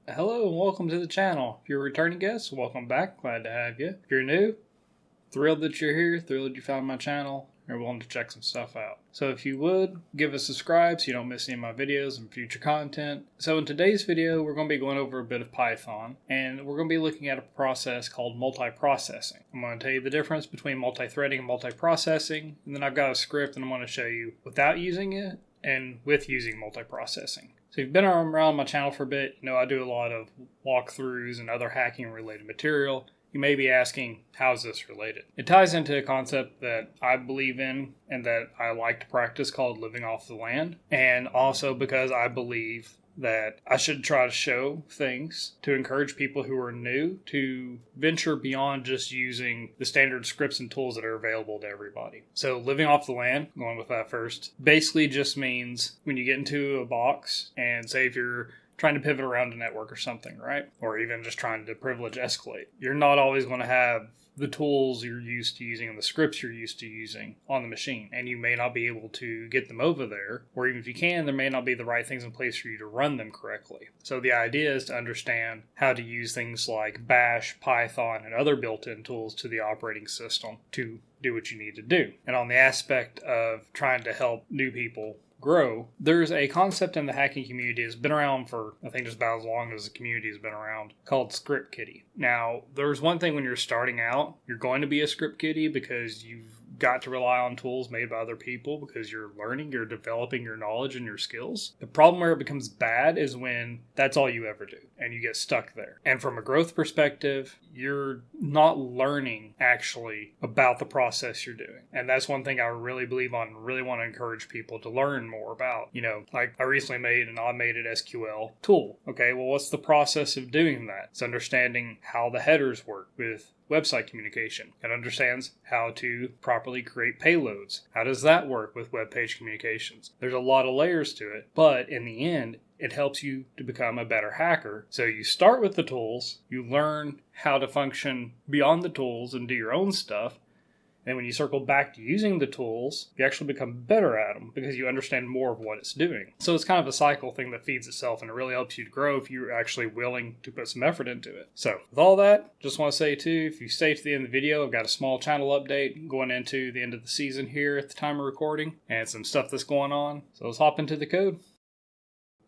Hello and welcome to the channel. If you're a returning guest, welcome back. Glad to have you. If you're new, thrilled that you're here, thrilled you found my channel, and willing to check some stuff out. So if you would, give a subscribe so you don't miss any of my videos and future content. So in today's video, we're going to be going over a bit of Python, and we're going to be looking at a process called multiprocessing. I'm going to tell you the difference between multi-threading and multiprocessing, and then I've got a script and I'm going to show you without using it and with using multiprocessing. So if you've been around my channel for a bit, you know I do a lot of walkthroughs and other hacking related material. You may be asking, how is this related? It ties into a concept that I believe in and that I like to practice called living off the land. And also because I believe that I should try to show things to encourage people who are new to venture beyond just using the standard scripts and tools that are available to everybody. So living off the land, going with that first, basically just means when you get into a box and say if you're trying to pivot around a network or something, right? Or even just trying to privilege escalate. You're not always going to have the tools you're used to using and the scripts you're used to using on the machine. And you may not be able to get them over there. Or even if you can, there may not be the right things in place for you to run them correctly. So the idea is to understand how to use things like Bash, Python, and other built-in tools to the operating system to do what you need to do. And on the aspect of trying to help new people grow, there's a concept in the hacking community that's been around for I think just about as long as the community has been around called script kiddie. Now there's one thing when you're starting out, you're going to be a script kiddie because you've got to rely on tools made by other people because you're learning, you're developing your knowledge and your skills. The problem where it becomes bad is when that's all you ever do and you get stuck there. And from a growth perspective, you're not learning actually about the process you're doing. And that's one thing I really believe on, really want to encourage people to learn more about. You know, like I recently made an automated SQL tool. Okay, well, what's the process of doing that? It's understanding how the headers work with website communication. It understands how to properly create payloads. How does that work with web page communications? There's a lot of layers to it, but in the end, it helps you to become a better hacker. So you start with the tools, you learn how to function beyond the tools and do your own stuff. And when you circle back to using the tools, you actually become better at them because you understand more of what it's doing. So it's kind of a cycle thing that feeds itself, and it really helps you to grow if you're actually willing to put some effort into it. So with all that, just want to say too, if you stay to the end of the video, I've got a small channel update going into the end of the season here at the time of recording and some stuff that's going on. So let's hop into the code.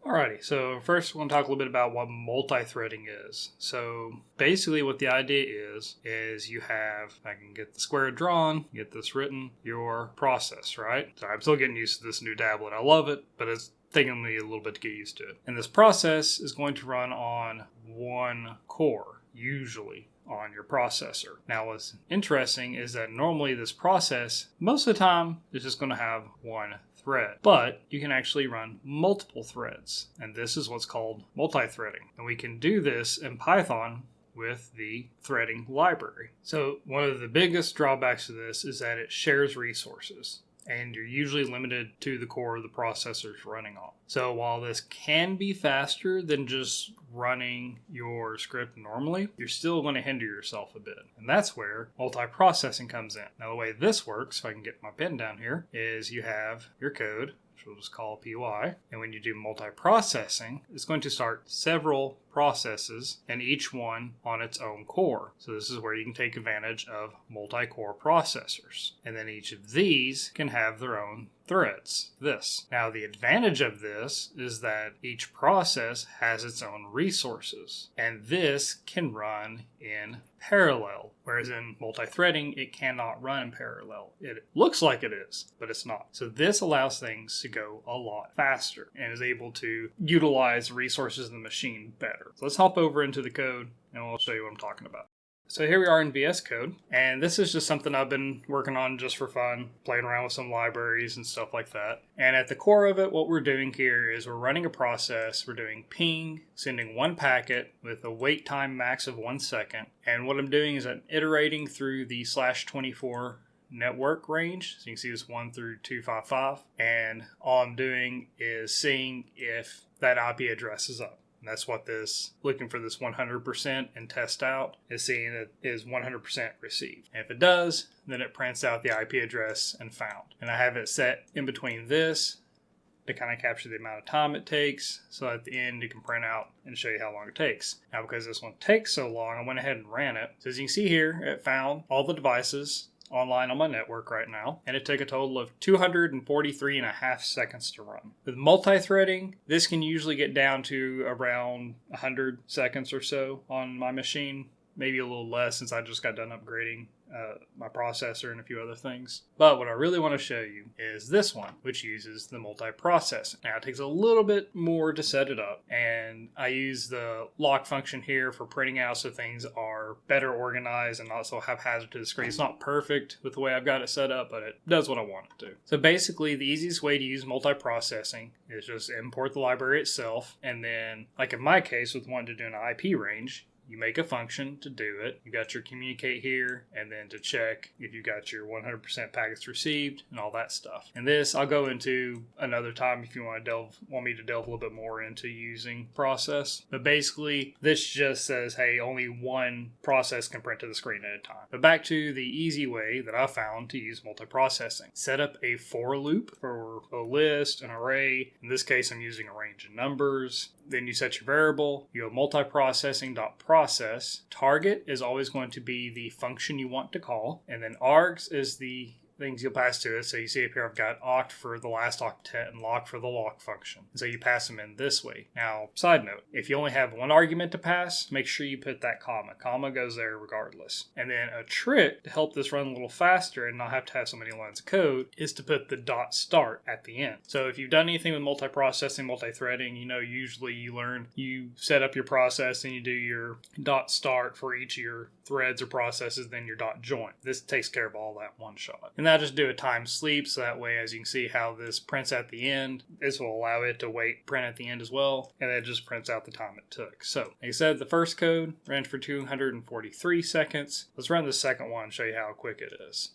Alrighty, so first we're going to talk a little bit about what multi-threading is. So basically what the idea is you have, if I can get the square drawn, get this written, your process, right? So I'm still getting used to this new tablet. I love it, but it's taking me a little bit to get used to it. And this process is going to run on one core, usually on your processor. Now what's interesting is that normally this process, most of the time, is just going to have one thread, but you can actually run multiple threads, and this is what's called multi-threading. And we can do this in Python with the threading library. So one of the biggest drawbacks to this is that it shares resources, and you're usually limited to the core of the processor's running on. So while this can be faster than just running your script normally, you're still going to hinder yourself a bit. And that's where multiprocessing comes in. Now the way this works, if I can get my pen down here, is you have your code, which we'll just call PY. And when you do multiprocessing, it's going to start several processes and each one on its own core. So this is where you can take advantage of multi-core processors. And then each of these can have their own threads. Now the advantage of this is that each process has its own resources, and this can run in parallel, whereas in multi-threading it cannot run in parallel. It looks like it is, but it's not. So this allows things to go a lot faster and is able to utilize resources in the machine better. So let's hop over into the code and I'll show you what I'm talking about. So here we are in VS Code, and this is just something I've been working on just for fun, playing around with some libraries and stuff like that. And at the core of it, what we're doing here is we're running a process. We're doing ping, sending one packet with a wait time max of 1 second. And what I'm doing is I'm iterating through the /24 network range. So you can see this 1 through 255. And all I'm doing is seeing if that IP address is up. And that's what this, looking for this 100% and test out, is seeing it is 100% received. And if it does, then it prints out the IP address and found. And I have it set in between this to kind of capture the amount of time it takes. So at the end, you can print out and show you how long it takes. Now, because this one takes so long, I went ahead and ran it. So as you can see here, it found all the devices online on my network right now, and it took a total of 243.5 seconds to run. With multi-threading, this can usually get down to around 100 seconds or so on my machine, maybe a little less since I just got done upgrading my processor and a few other things. But what I really want to show you is this one, which uses the multiprocessing. Now, it takes a little bit more to set it up, and I use the lock function here for printing out so things are better organized and also haphazard to the screen. It's not perfect with the way I've got it set up, but it does what I want it to. So basically, the easiest way to use multiprocessing is just import the library itself, and then, like in my case with wanting to do an IP range, you make a function to do it. You got your communicate here, and then to check if you got your 100% packets received and all that stuff. And this I'll go into another time if you want me to delve a little bit more into using process. But basically, this just says, hey, only one process can print to the screen at a time. But back to the easy way that I found to use multiprocessing. Set up a for loop for a list, an array. In this case, I'm using a range of numbers. Then you set your variable. You go multiprocessing.process. Target is always going to be the function you want to call. And then args is the things you'll pass to it. So you see up here I've got oct for the last octet and lock for the lock function. So you pass them in this way. Now, side note, if you only have one argument to pass, make sure you put that comma. Comma goes there regardless. And then a trick to help this run a little faster and not have to have so many lines of code is to put the dot start at the end. So if you've done anything with multiprocessing, multi-threading, usually you set up your process and you do your dot start for each of your threads or processes, then your dot join. This takes care of all that one shot. And I'll just do a time sleep, so that way, as you can see how this prints at the end, this will allow it to print at the end as well, and it just prints out the time it took. So, like I said, the first code ran for 243 seconds. Let's run the second one and show you how quick it is.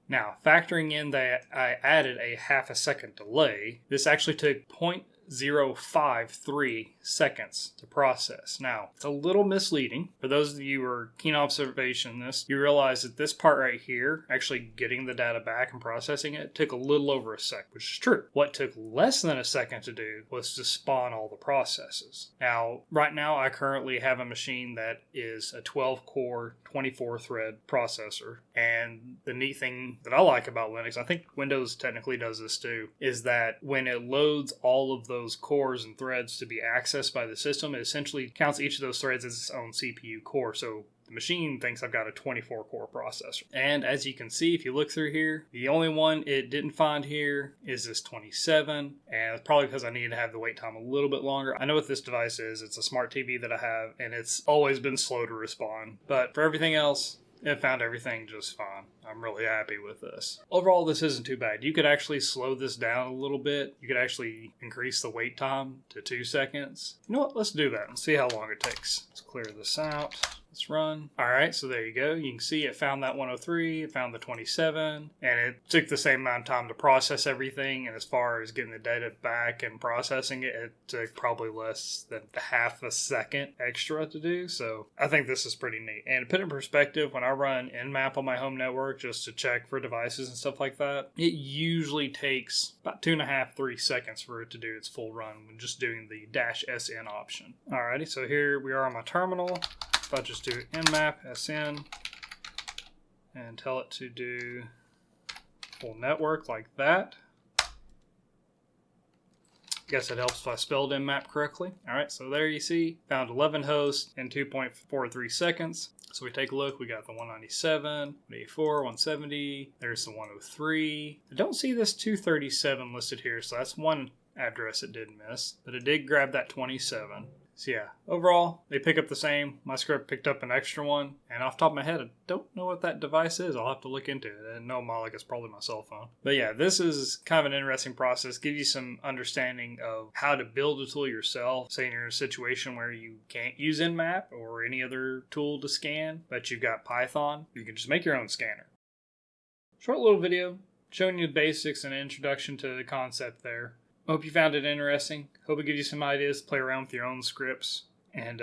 Now, factoring in that I added a half a second delay, this actually took 0.053 seconds to process. Now, it's a little misleading. For those of you who are keen observationists, you realize that this part right here, actually getting the data back and processing it, took a little over a second, which is true. What took less than a second to do was to spawn all the processes. Now, right now, I currently have a machine that is a 12-core, 24-thread processor. And the neat thing that I like about Linux, I think Windows technically does this too, is that when it loads all of those cores and threads to be accessed by the system, it essentially counts each of those threads as its own CPU core. So the machine thinks I've got a 24-core processor. And as you can see, if you look through here, the only one it didn't find here is this 27. And it's probably because I needed to have the wait time a little bit longer. I know what this device is. It's a smart TV that I have, and it's always been slow to respond. But for everything else, it found everything just fine. I'm really happy with this. Overall, this isn't too bad. You could actually slow this down a little bit. You could actually increase the wait time to 2 seconds. You know what? Let's do that and see how long it takes. Let's clear this out. Let's run. All right, so there you go. You can see it found that 103, it found the 27, and it took the same amount of time to process everything. And as far as getting the data back and processing it, it took probably less than half a second extra to do. So I think this is pretty neat. And to put it in perspective, when I run Nmap on my home network just to check for devices and stuff like that, it usually takes about 2.5-3 seconds for it to do its full run when just doing the -sn option. Alrighty, so here we are on my terminal. If I just do nmap sn and tell it to do full network like that. Guess it helps if I spelled nmap correctly. Alright, so there you see, found 11 hosts in 2.43 seconds. So we take a look, we got the 197, 184, 170, there's the 103. I don't see this 237 listed here, so that's one address it did miss, but it did grab that 27. So yeah, overall, they pick up the same. My script picked up an extra one, and off the top of my head, I don't know what that device is. I'll have to look into it. I didn't know Malik, it's probably my cell phone. But yeah, this is kind of an interesting process. Gives you some understanding of how to build a tool yourself. Say you're in a situation where you can't use Nmap or any other tool to scan, but you've got Python, you can just make your own scanner. Short little video showing you the basics and an introduction to the concept there. Hope you found it interesting. Hope it gives you some ideas to play around with your own scripts. And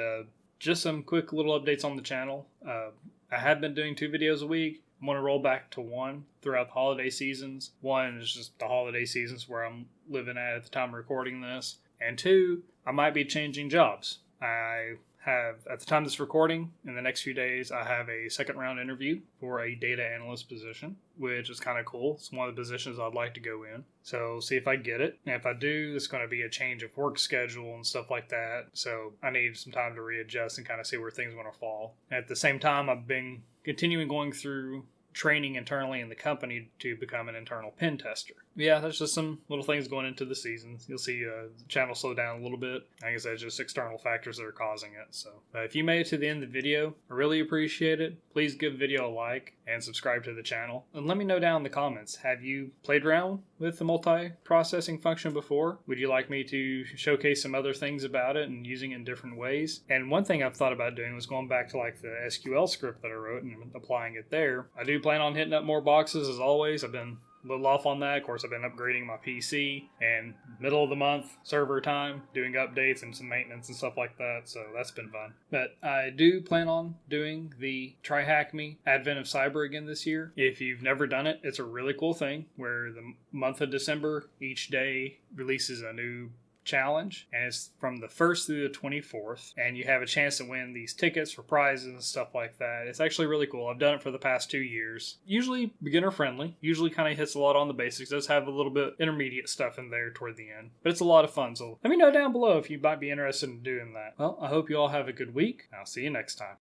just some quick little updates on the channel. I have been doing 2 videos a week. I'm going to roll back to one throughout the holiday seasons. One is just the holiday seasons where I'm living at the time of recording this. And two, I might be changing jobs. I have, at the time of this recording, in the next few days, I have a second round interview for a data analyst position, which is kind of cool. It's one of the positions I'd like to go in. So see if I get it. And if I do, it's going to be a change of work schedule and stuff like that. So I need some time to readjust and kind of see where things are going to fall. And at the same time, I've been continuing going through training internally in the company to become an internal pen tester. Yeah, there's just some little things going into the season. You'll see the channel slow down a little bit. I guess that's just external factors that are causing it. So if you made it to the end of the video, I really appreciate it. Please give the video a like and subscribe to the channel. And let me know down in the comments, have you played around with the multi-processing function before? Would you like me to showcase some other things about it and using it in different ways? And one thing I've thought about doing was going back to like the SQL script that I wrote and applying it there. I do plan on hitting up more boxes as always. I've been a little off on that. Of course, I've been upgrading my PC and middle of the month, server time, doing updates and some maintenance and stuff like that. So that's been fun. But I do plan on doing the Try Hack Me Advent of Cyber again this year. If you've never done it, it's a really cool thing where the month of December, each day releases a new challenge, and it's from the 1st through the 24th, and you have a chance to win these tickets for prizes and stuff like that. It's actually really cool. I've done it for the past 2 years. Usually beginner friendly, usually kind of hits a lot on the basics. It does have a little bit intermediate stuff in there toward the end, but it's a lot of fun. So let me know down below if you might be interested in doing that. Well, I hope you all have a good week. I'll see you next time.